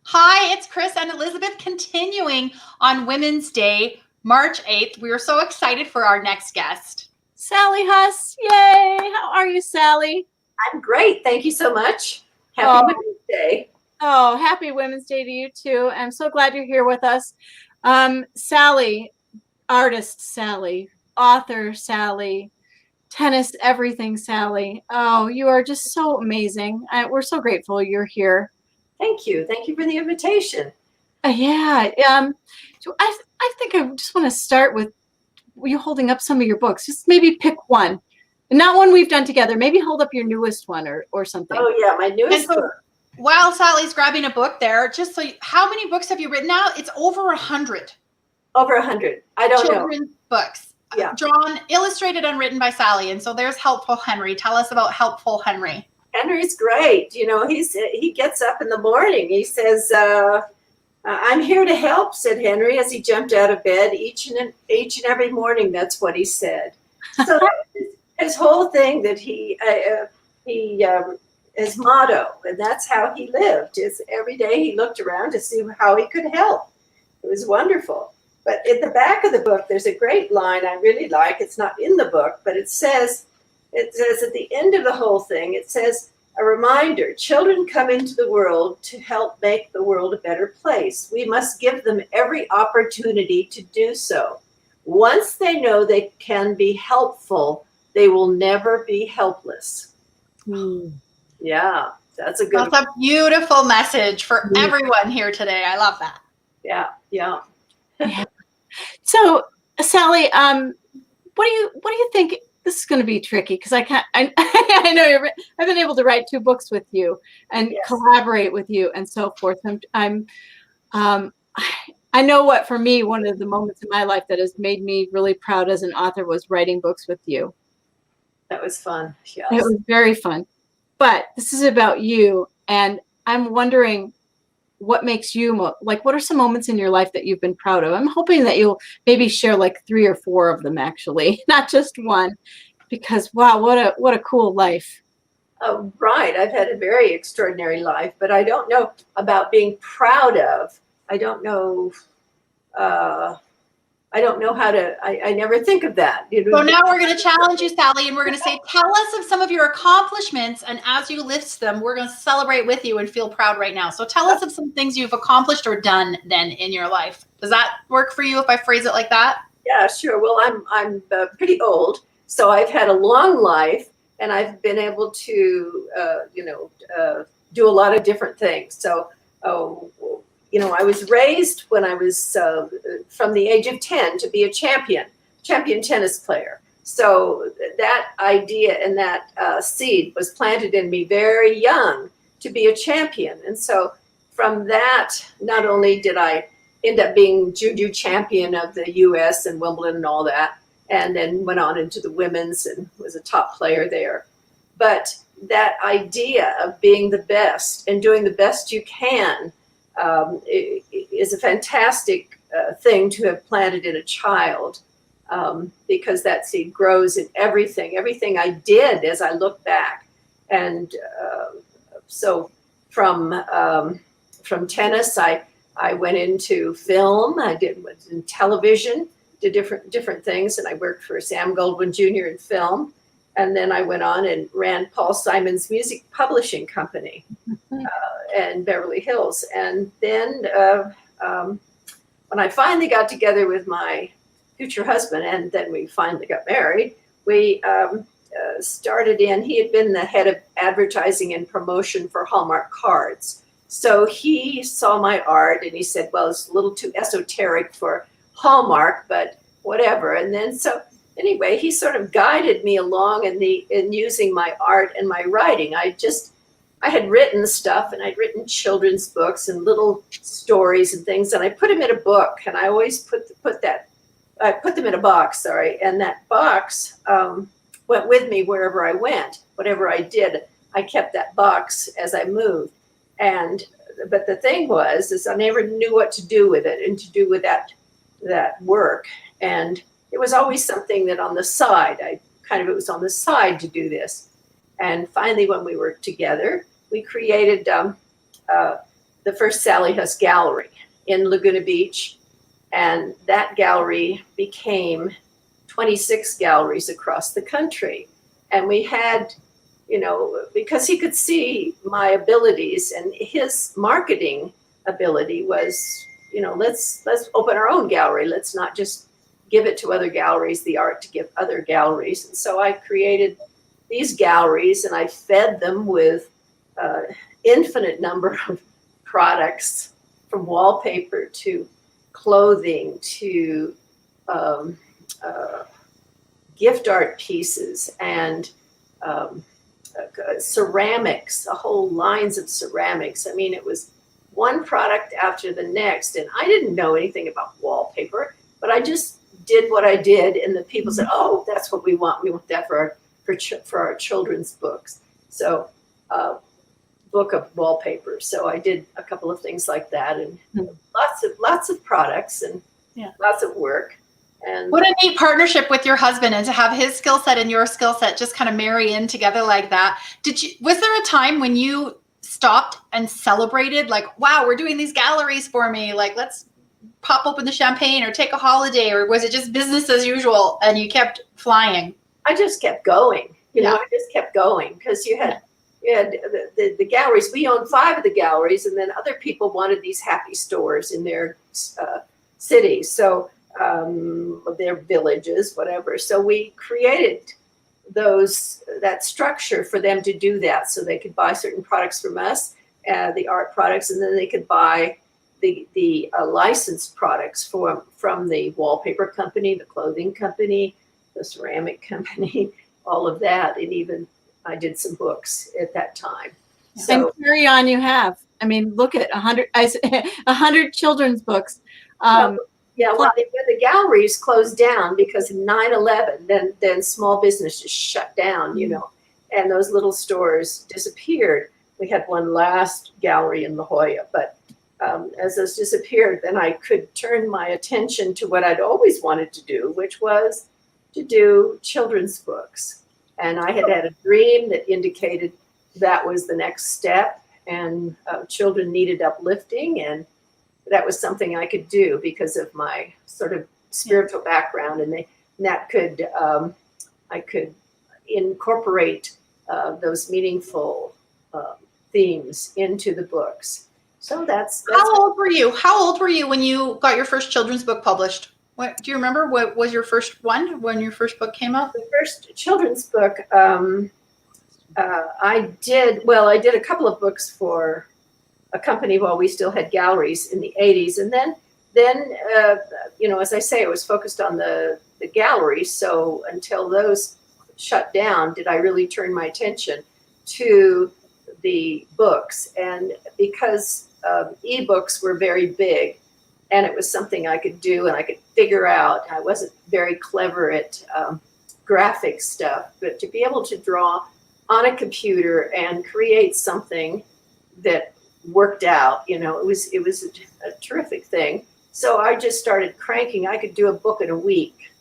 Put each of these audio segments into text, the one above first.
Hi, it's Chris and Elizabeth continuing on Women's Day, March 8th. We are so excited for our next guest. Sally Huss, yay! How are you, Sally? I'm great. Thank you so much. Happy Oh. Women's Day. Oh, happy Women's Day to you too. I'm so glad you're here with us. Sally, artist Sally, author Sally, tennis everything Sally. Oh, you are just so amazing. We're so grateful you're here. Thank you. Thank you for the invitation. Yeah. So I think I just want to start with you holding up some of your books. Just maybe pick one. And not one we've done together. Maybe hold up your newest one or something. Oh yeah, my newest book. While Sally's grabbing a book there, just so how many books have you written now? It's over 100. Over 100. I don't know. Children's books. Yeah. Drawn, illustrated, and written by Sally. And so there's Helpful Henry. Tell us about Helpful Henry. Henry's great. You know, he gets up in the morning. He says, "I'm here to help," said Henry as he jumped out of bed each and every morning. That's what he said. So his whole thing that his motto, and that's how he lived. Is every day he looked around to see how he could help. It was wonderful. But in the back of the book, there's a great line I really like. It's not in the book, but it says at the end of the whole thing, it says, a reminder, children come into the world to help make the world a better place. We must give them every opportunity to do so. Once they know they can be helpful, they will never be helpless. Yeah, that's a good. That's a beautiful message for everyone here today. I love that. Yeah. Yeah. So, Sally, what do you think? This is going to be tricky because I know I've been able to write 2 books with you and collaborate with you and so forth. I know what, for me, one of the moments in my life that has made me really proud as an author was writing books with you. That was fun. Yes. It was very fun. But this is about you, and I'm wondering what makes you what are some moments in your life that you've been proud of? I'm hoping that you'll maybe share like 3 or 4 of them, actually, not just one, because wow, what a cool life. Oh, right. I've had a very extraordinary life, but I don't know about being proud of. I don't know. I don't know how to. I never think of that. So now we're going to challenge you, Sally, and we're going to say, tell us of some of your accomplishments. And as you list them, we're going to celebrate with you and feel proud right now. So tell us of some things you've accomplished or done then in your life. Does that work for you if I phrase it like that? Yeah, sure. Well, I'm pretty old, so I've had a long life, and I've been able to, do a lot of different things. So, I was raised when I was from the age of 10 to be a champion tennis player. So that idea and that seed was planted in me very young to be a champion. And so from that, not only did I end up being junior champion of the U.S. and Wimbledon and all that, and then went on into the women's and was a top player there. But that idea of being the best and doing the best you can is a fantastic thing to have planted in a child, because that seed grows in everything I did as I look back. And so from tennis, I went into film. I was in television, did different things, and I worked for Sam Goldwyn Jr. in film. And then I went on and ran Paul Simon's music publishing company in Beverly Hills. And then when I finally got together with my future husband, and then we finally got married, we started he had been the head of advertising and promotion for Hallmark cards. So he saw my art and he said, well, it's a little too esoteric for Hallmark, but whatever. And then anyway, he sort of guided me along in using my art and my writing. I had written stuff, and I'd written children's books and little stories and things, and I put them in a book, and I always I put them in a box, sorry, and that box went with me wherever I went. Whatever I did, I kept that box as I moved. But the thing is I never knew what to do with it and to do with that work. And it was always something that on the side, it was on the side to do this. And finally, when we were together, we created the first Sally Huss gallery in Laguna Beach. And that gallery became 26 galleries across the country. And we had, you know, because he could see my abilities, and his marketing ability was, you know, let's open our own gallery. Let's not just give it to other galleries, the art to give other galleries. And so I created these galleries, and I fed them with infinite number of products, from wallpaper to clothing to gift art pieces and ceramics, a whole lines of ceramics. I mean, it was one product after the next, and I didn't know anything about wallpaper, but I just did what I did, and the people said, "Oh, that's what we want. We want that for our children's books." So, book of wallpaper. So I did a couple of things like that, and lots of products and lots of work. And what a neat partnership with your husband, and to have his skill set and your skill set just kind of marry in together like that. Was there a time when you stopped and celebrated, like, wow, we're doing these galleries for me, like, let's pop open the champagne or take a holiday? Or was it just business as usual and you kept flying? I just kept going, you know, I just kept going, because you had the galleries. We owned 5 of the galleries, and then other people wanted these happy stores in their cities. So their villages, whatever. So we created that structure for them to do that, so they could buy certain products from us, the art products, and then they could buy the licensed products from the wallpaper company, the clothing company, the ceramic company, all of that. And even I did some books at that time. So, and carry on, you have. I mean, look at 100 children's books. well, the galleries closed down because of 9/11. Then small businesses shut down, you know, and those little stores disappeared. We had one last gallery in La Jolla, but as those disappeared, then I could turn my attention to what I'd always wanted to do, which was to do children's books. And I had a dream that indicated that was the next step, and children needed uplifting, and that was something I could do because of my sort of spiritual background, and that could I could incorporate those meaningful themes into the books. So that's How old were you? How old were you when you got your first children's book published? What do you remember? What was your first one when your first book came out? The first children's book. I did a couple of books for a company while we still had galleries in the 80s. And then you know, as I say, it was focused on the galleries. So until those shut down, did I really turn my attention to the books. And because ebooks were very big, and it was something I could do and I could figure out. I wasn't very clever at graphic stuff, but to be able to draw on a computer and create something that worked out, you know, it was a terrific thing. So I just started cranking. I could do a book in a week,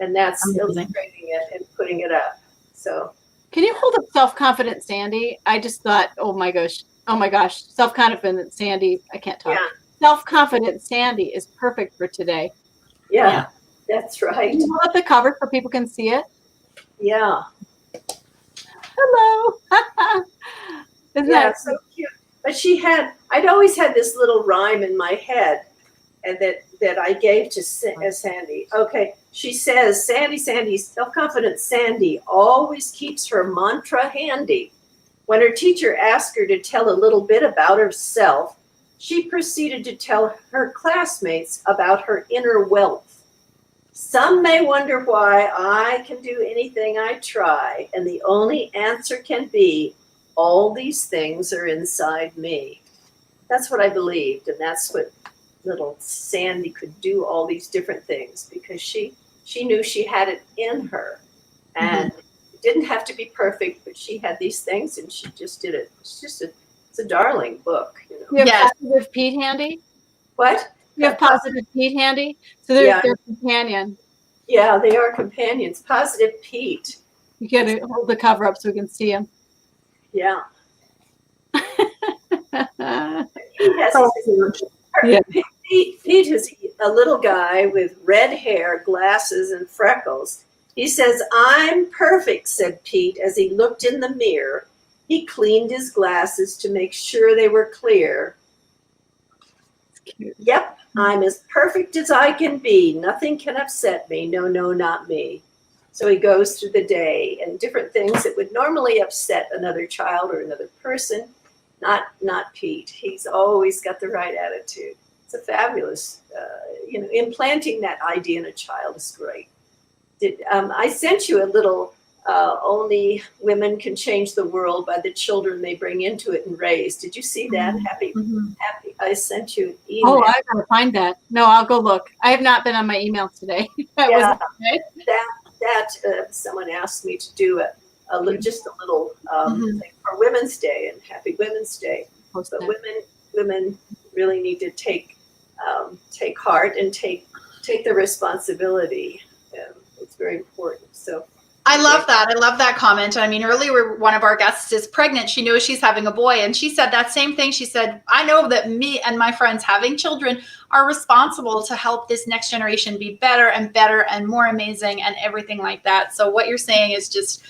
and that's illustrating it and putting it up. So can you hold up Self-Confident Sandy? I just thought, oh my gosh, Self-Confident Sandy. I can't talk. Yeah. Self-Confident Sandy is perfect for today. Yeah. That's right. Can you hold up the cover so people can see it? Yeah. Hello. Isn't that so cute? But I'd always had this little rhyme in my head, and that I gave to Sandy. Okay, she says, Sandy, self-confident Sandy always keeps her mantra handy. When her teacher asked her to tell a little bit about herself, she proceeded to tell her classmates about her inner wealth. Some may wonder why I can do anything I try, and the only answer can be, all these things are inside me. That's what I believed, and that's what little Sandy could do, all these different things, because she knew she had it in her, and it didn't have to be perfect, but she had these things, and she just did it. It's a darling book, you know. You have Positive Pete handy? What? You have Positive Pete handy? So they're companion. Yeah, they are companions. Positive Pete. You got to hold the cover up so we can see him. Yeah. He has Yeah. Pete is a little guy with red hair, glasses, and freckles. He says, "I'm perfect," said Pete as he looked in the mirror. He cleaned his glasses to make sure they were clear. "Yep, I'm as perfect as I can be. Nothing can upset me. No, no, not me." So he goes through the day and different things that would normally upset another child or another person. Not Pete. He's always got the right attitude. It's a fabulous, implanting that idea in a child is great. I sent you a little, only women can change the world by the children they bring into it and raise. Did you see that? Happy. I sent you an email. Oh, I gotta find that. No, I'll go look. I have not been on my emails today. Yeah, someone asked me to do just a little thing for Women's Day, and Happy Women's Day. But women really need to take heart and take the responsibility. It's very important. So I love that. I love that comment. I mean, earlier one of our guests is pregnant. She knows she's having a boy, and she said that same thing. She said, "I know that me and my friends having children are responsible to help this next generation be better and more amazing and everything like that." So what you're saying is just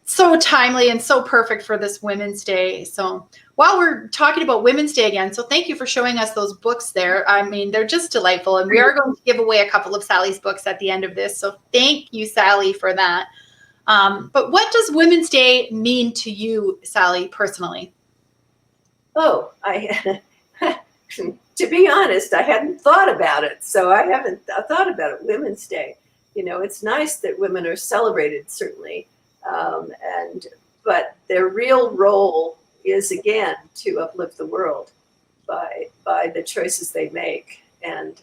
so timely and so perfect for this Women's Day. So while we're talking about Women's Day again, so thank you for showing us those books there. I mean, they're just delightful. And we are going to give away a couple of Sally's books at the end of this. So thank you, Sally, for that. But what does Women's Day mean to you, Sally, personally? Oh, to be honest, I hadn't thought about it. So I haven't thought about it. Women's Day. It's nice that women are celebrated, certainly. But their real role is, again, to uplift the world by the choices they make. And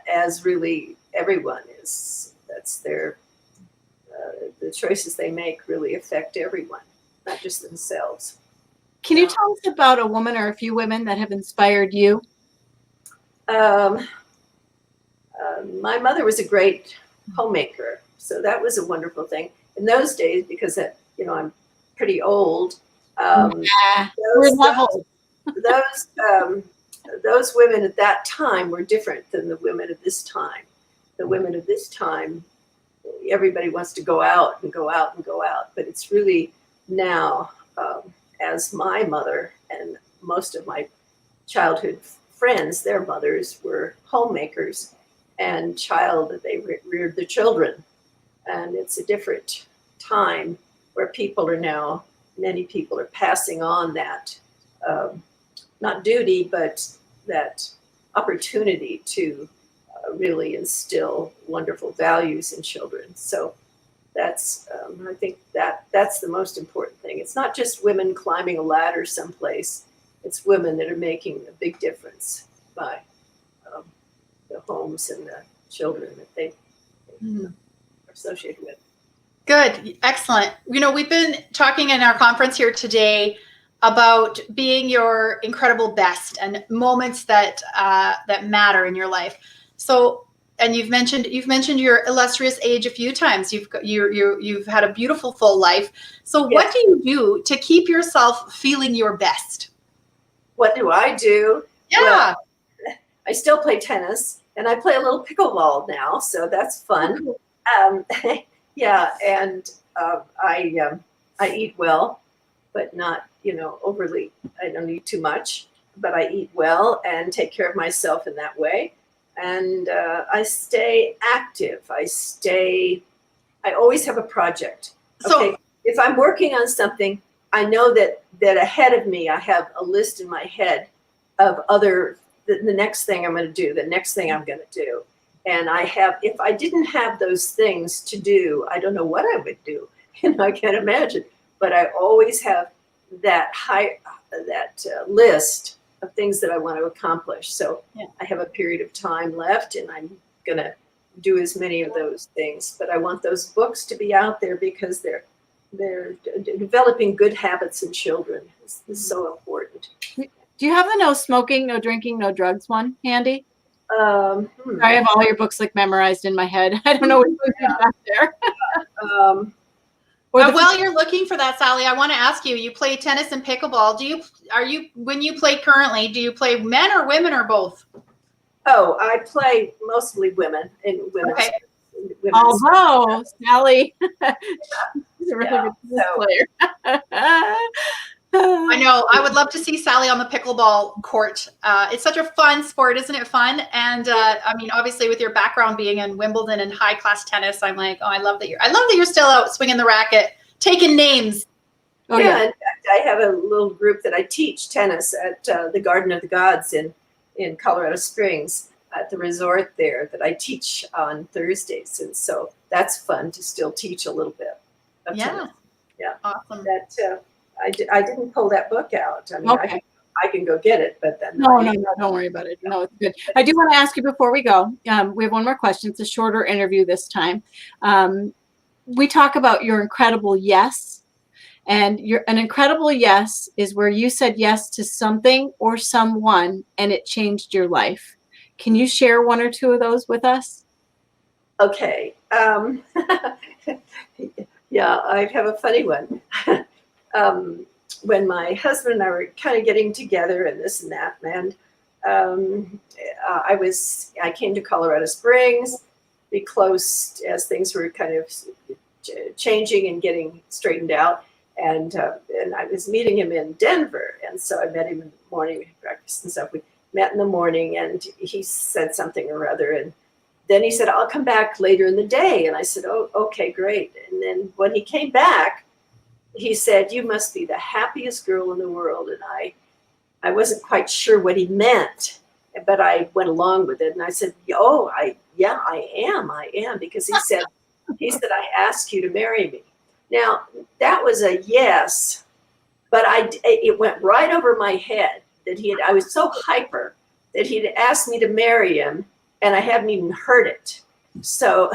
as really everyone is, that's their, the choices they make really affect everyone, not just themselves. Can you tell us about a woman or a few women that have inspired you? My mother was a great homemaker, so that was a wonderful thing. In those days, because I'm pretty old, those women at that time were different than the women of this time. The women of this time, everybody wants to go out and go out and go out, but it's really now, as my mother and most of my childhood friends, their mothers were homemakers, and they reared the children. And it's a different time where many people are passing on that, not duty, but that opportunity to really instill wonderful values in children. So that's, I think that's the most important thing. It's not just women climbing a ladder someplace. It's women that are making a big difference by the homes and the children that they are associated with. Good. Excellent. We've been talking in our conference here today about being your incredible best and moments that matter in your life. So, and you've mentioned your illustrious age a few times. You've had a beautiful full life. So, What do you do to keep yourself feeling your best? What do I do? Yeah. Well, I still play tennis, and I play a little pickleball now, so that's fun. Yeah, and I eat well, but not overly. I don't eat too much, but I eat well and take care of myself in that way. And I stay active. I always have a project. Okay, so if I'm working on something, I know that ahead of me, I have a list in my head of the next thing I'm going to do, the next thing I'm going to do. And if I didn't have those things to do, I don't know what I would do. I can't imagine. But I always have that list of things that I want to accomplish. So I have a period of time left, and I'm going to do as many of those things. But I want those books to be out there because they're developing good habits in children. It's so important. Do you have the no smoking, no drinking, no drugs one handy? I have all your books memorized in my head. I don't know what you got there. Or while you're looking for that, Sally, I want to ask you, you play tennis and pickleball. When you play currently, do you play men or women or both? Oh, I play mostly women in women's. Okay. although Sally is a really Yeah, good tennis so- player. I know. I would love to see Sally on the pickleball court. It's such a fun sport, isn't it fun? And I mean, obviously, with your background being in Wimbledon and high class tennis, I'm like, oh, I love that you're still out swinging the racket, taking names. Oh, yeah, yeah. in fact, I have a little group that I teach tennis at the Garden of the Gods in Colorado Springs at the resort there that I teach on Thursdays. And so that's fun to still teach a little bit of Yeah. tennis. Yeah. Awesome. That I didn't pull that book out. I mean, Okay. I can go get it, but then No, don't worry about it. No, it's good. I do want to ask you before we go. We have one more question. It's a shorter interview this time. We talk about your incredible yes, and an incredible yes is where you said yes to something or someone, and it changed your life. Can you share one or two of those with us? Okay. Yeah, I have a funny one. When my husband and I were kind of getting together and this and that, and I came to Colorado Springs, be close as things were kind of changing and getting straightened out, and I was meeting him in Denver, and so I met him in the morning, breakfast and stuff. We met in the morning, and he said something or other, and then he said, I'll come back later in the day. And I said, oh, okay, great. And then when he came back, he said, you must be the happiest girl in the world. And I wasn't quite sure what he meant, but I went along with it. And I said, oh, I am. Because he said, I asked you to marry me. Now, that was a yes, but it went right over my head that I was so hyper that he'd asked me to marry him, and I hadn't even heard it. So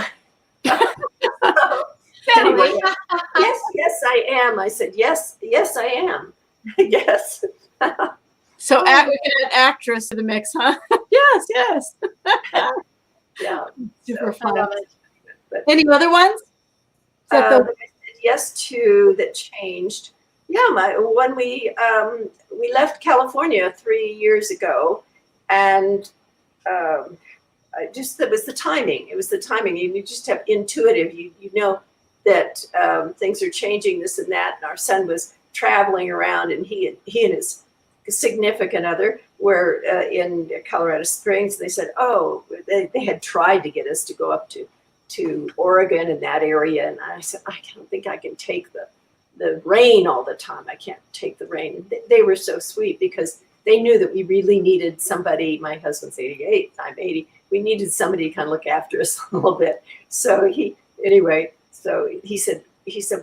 anyway, yes, I am. I said, yes, I am. Yes. So we can add actress to the mix, huh? Yes. Yeah. Super So, fun. I love it. But, Any other ones? I said yes to that changed. Yeah, when we left California 3 years ago, and it was the timing. It was the timing. You just have intuitive. You know that things are changing, this and that. And our son was traveling around, and he and his significant other were in Colorado Springs. And they said, oh, they had tried to get us to go up to Oregon and that area. And I said, I don't think I can take the rain all the time. I can't take the rain. They were so sweet because they knew that we really needed somebody. My husband's 88, I'm 80. We needed somebody to kind of look after us a little bit. So he said,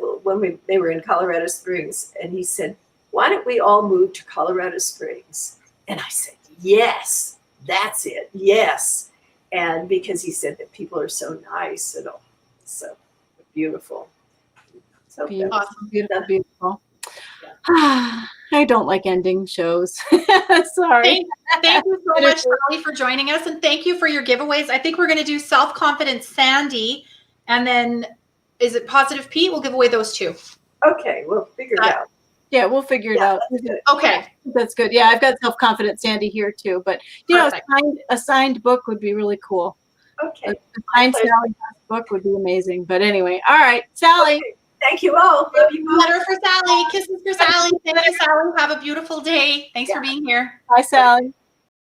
well, when they were in Colorado Springs, and he said, why don't we all move to Colorado Springs? And I said, yes, that's it. Yes. And because he said that people are so nice and all, so beautiful. So Beautiful, Awesome. beautiful. I don't like ending shows. Sorry. Thank you so much, Sally, for joining us, and thank you for your giveaways. I think we're going to do Self-Confidence Sandy, and then is it Positive Pete? We'll give away those two. Okay, we'll figure it out. Yeah, we'll figure it out. Okay. That's good. Yeah, I've got Self-Confident Sandy here too. But Perfect. a signed book would be really cool. Okay. A signed Sally book would be amazing. But anyway, all right, Sally. Okay. Thank you all. Love you all. Letter for Sally. Kisses for Sally. Thank you, Sally. Have a beautiful day. Thanks for being here. Bye, Sally.